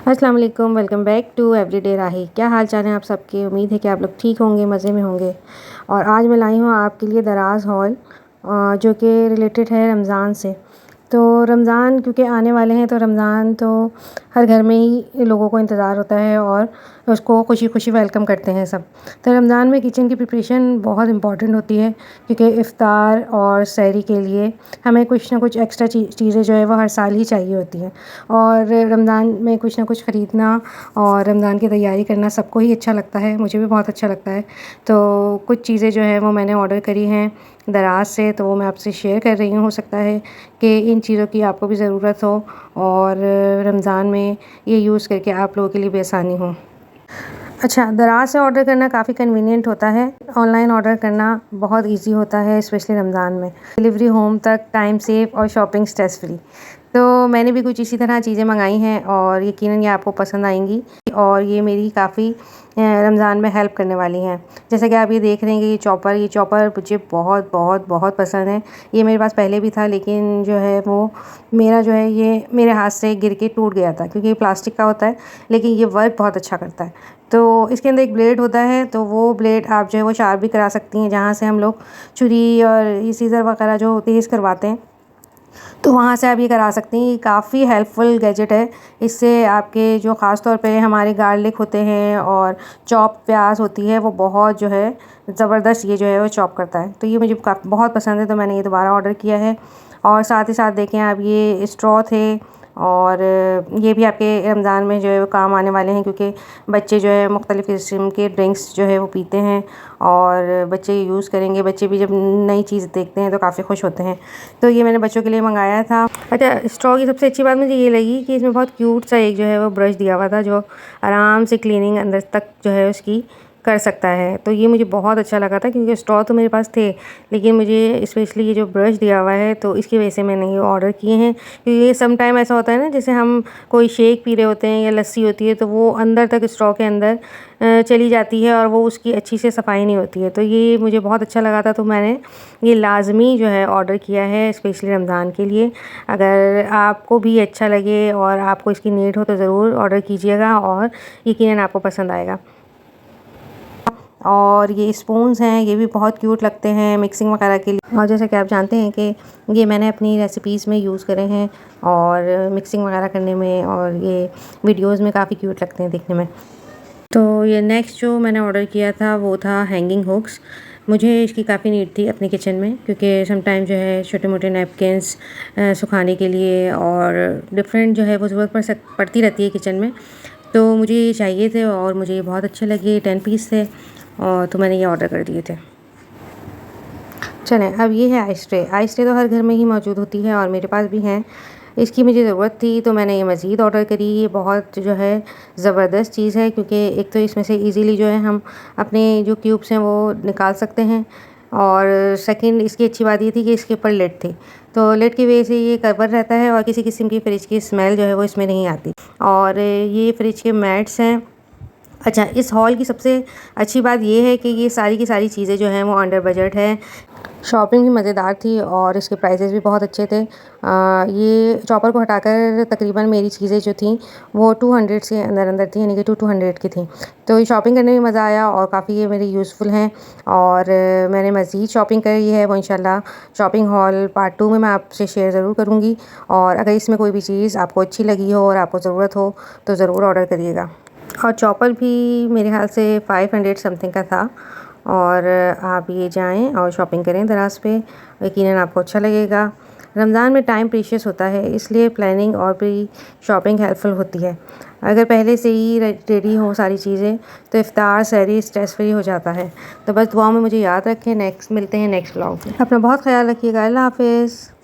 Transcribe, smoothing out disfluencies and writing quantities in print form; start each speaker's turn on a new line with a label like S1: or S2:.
S1: अस्सलाम वालेकुम, welcome back to everyday राही। क्या हाल चाल है आप सबके? उम्मीद है कि आप लोग ठीक होंगे, मज़े में होंगे। और आज मैं लाई हूँ आपके लिए दराज़ हॉल, जो कि रिलेटेड है रमज़ान से। तो रमज़ान क्योंकि आने वाले हैं, तो रमज़ान तो हर घर में ही लोगों को इंतज़ार होता है और उसको खुशी खुशी वेलकम करते हैं सब। तो रमज़ान में किचन की प्रिपरेशन बहुत इम्पॉर्टेंट होती है, क्योंकि इफ़्तार और सहरी के लिए हमें कुछ ना कुछ एक्स्ट्रा चीज़ें जो है वो हर साल ही चाहिए होती हैं। और रमज़ान में कुछ ना कुछ ख़रीदना और रमज़ान की तैयारी करना सबको ही अच्छा लगता है, मुझे भी बहुत अच्छा लगता है। तो कुछ चीज़ें जो है वो मैंने ऑर्डर करी हैं दराज़ से, तो वो मैं आपसे शेयर कर रही हूँ। हो सकता है कि इन चीज़ों की आपको भी ज़रूरत हो और रमज़ान में ये यूज़ करके आप लोगों के लिए भी आसानी हो। अच्छा, दराज़ से ऑर्डर करना काफ़ी कन्वीनियंट होता है। ऑनलाइन ऑर्डर करना बहुत ईज़ी होता है, स्पेशली रमज़ान में। डिलीवरी होम तक, टाइम सेव और शॉपिंग स्ट्रेस फ्री। तो मैंने भी कुछ इसी तरह चीज़ें मंगाई हैं और यकीनन ये आपको पसंद आएंगी और ये मेरी काफ़ी रमज़ान में हेल्प करने वाली हैं। जैसा कि आप ये देख रहे हैं कि ये चॉपर मुझे बहुत बहुत बहुत पसंद है। ये मेरे पास पहले भी था, लेकिन जो है वो मेरा जो है ये मेरे हाथ से गिर के टूट गया था, क्योंकि ये प्लास्टिक का होता है, लेकिन ये वर्क बहुत अच्छा करता है। तो इसके अंदर एक ब्लेड होता है, तो वो ब्लेड आप जो है वो शार्प भी करा सकती हैं, जहाँ से हम लोग छुरी और ये सीज़र वगैरह जो तेज़ करवाते हैं, तो वहाँ से आप ये करा सकती हैं। ये काफ़ी हेल्पफुल गैजेट है। इससे आपके जो ख़ास तौर पे हमारे गार्लिक होते हैं और चॉप प्याज़ होती है, वो बहुत जो है ज़बरदस्त ये जो है वो चॉप करता है। तो ये मुझे बहुत पसंद है, तो मैंने ये दोबारा ऑर्डर किया है। और साथ ही साथ देखें आप, ये स्ट्रॉ थे और ये भी आपके रमज़ान में जो है वो काम आने वाले हैं, क्योंकि बच्चे जो है मुख्तलिफ़ किस्म के ड्रिंक्स जो है वो पीते हैं और बच्चे यूज़ करेंगे। बच्चे भी जब नई चीज़ देखते हैं तो काफ़ी खुश होते हैं। तो ये मैंने बच्चों के लिए मंगाया था। अच्छा, स्ट्रॉ की सबसे अच्छी बात मुझे ये लगी कि इसमें बहुत क्यूट सा एक जो है वो ब्रश दिया हुआ था, जो आराम से क्लीनिंग अंदर तक जो है उसकी कर सकता है। तो ये मुझे बहुत अच्छा लगा था, क्योंकि स्ट्रॉ तो मेरे पास थे, लेकिन मुझे स्पेशली ये जो ब्रश दिया हुआ है, तो इसकी वजह से मैंने ये ऑर्डर किए हैं। क्योंकि ये सम टाइम ऐसा होता है ना, जैसे हम कोई शेक पी रहे होते हैं या लस्सी होती है, तो वो अंदर तक स्ट्रॉ के अंदर चली जाती है और वो उसकी अच्छी से सफाई नहीं होती है। तो ये मुझे बहुत अच्छा लगा था, तो मैंने ये लाज़मी जो है ऑर्डर किया है स्पेशली रमज़ान के लिए। अगर आपको भी अच्छा लगे और आपको इसकी नीड हो तो ज़रूर ऑर्डर कीजिएगा और यकीनन आपको पसंद आएगा। और ये स्पून्स हैं, ये भी बहुत क्यूट लगते हैं मिक्सिंग वगैरह के लिए। और जैसा कि आप जानते हैं कि ये मैंने अपनी रेसिपीज़ में यूज़ करे हैं और मिक्सिंग वगैरह करने में, और ये वीडियोस में काफ़ी क्यूट लगते हैं देखने में। तो ये नेक्स्ट जो मैंने ऑर्डर किया था वो था हैंगिंग हुक्स। मुझे इसकी काफ़ी नीड थी अपने किचन में, क्योंकि सम टाइम जो है छोटे मोटे नैपकिन्स सुखाने के लिए और डिफरेंट जो है वो ज़रूरत पड़ती रहती है किचन में। तो मुझे ये चाहिए थे और मुझे ये बहुत अच्छे लगे। 10 पीस थे और तो मैंने ये ऑर्डर कर दिए थे। चलें, अब ये है आइस ट्रे। आइस ट्रे तो हर घर में ही मौजूद होती है और मेरे पास भी हैं। इसकी मुझे ज़रूरत थी, तो मैंने ये मज़ीद ऑर्डर करी। ये बहुत जो है ज़बरदस्त चीज़ है, क्योंकि एक तो इसमें से इजीली जो है हम अपने जो क्यूब्स हैं वो निकाल सकते हैं, और सेकंड इसकी अच्छी बात ये थी कि इसके ऊपर लिड थी, तो लिड की वजह से ये कवर रहता है और किसी किस्म की फ़्रिज की स्मेल जो है वो इसमें नहीं आती। और ये फ़्रिज के मैट्स हैं। अच्छा, इस हॉल की सबसे अच्छी बात ये है कि ये सारी की सारी चीज़ें जो हैं वो अंडर बजट है। शॉपिंग भी मज़ेदार थी और इसके प्राइसेस भी बहुत अच्छे थे। ये चॉपर को हटाकर तकरीबन मेरी चीज़ें जो थी वो 200 से अंदर अंदर थी, यानी कि 200 की थी। तो ये शॉपिंग करने में मज़ा आया और काफ़ी ये मेरे यूज़फुल हैं। और मैंने मज़ीद शॉपिंग करी है, वो इंशाल्लाह शॉपिंग हॉल पार्ट 2 में मैं आपसे शेयर ज़रूर करूँगी। और अगर इसमें कोई भी चीज़ आपको अच्छी लगी हो और आपको ज़रूरत हो तो ज़रूर ऑर्डर करिएगा। और चॉपर भी मेरे ख्याल से 500 समथिंग का था। और आप ये जाएं और शॉपिंग करें दराज़ पे, यकीनन आपको अच्छा लगेगा। रमज़ान में टाइम प्रीशियस होता है, इसलिए प्लानिंग और प्री शॉपिंग हेल्पफुल होती है। अगर पहले से ही रेडी हो सारी चीज़ें तो इफ्तार सहरी स्ट्रेस फ्री हो जाता है। तो बस दुआ में मुझे याद रखें। मिलते हैं नेक्स्ट व्लॉग में। अपना बहुत ख्याल रखिएगा। अल्लाह हाफ़िज़।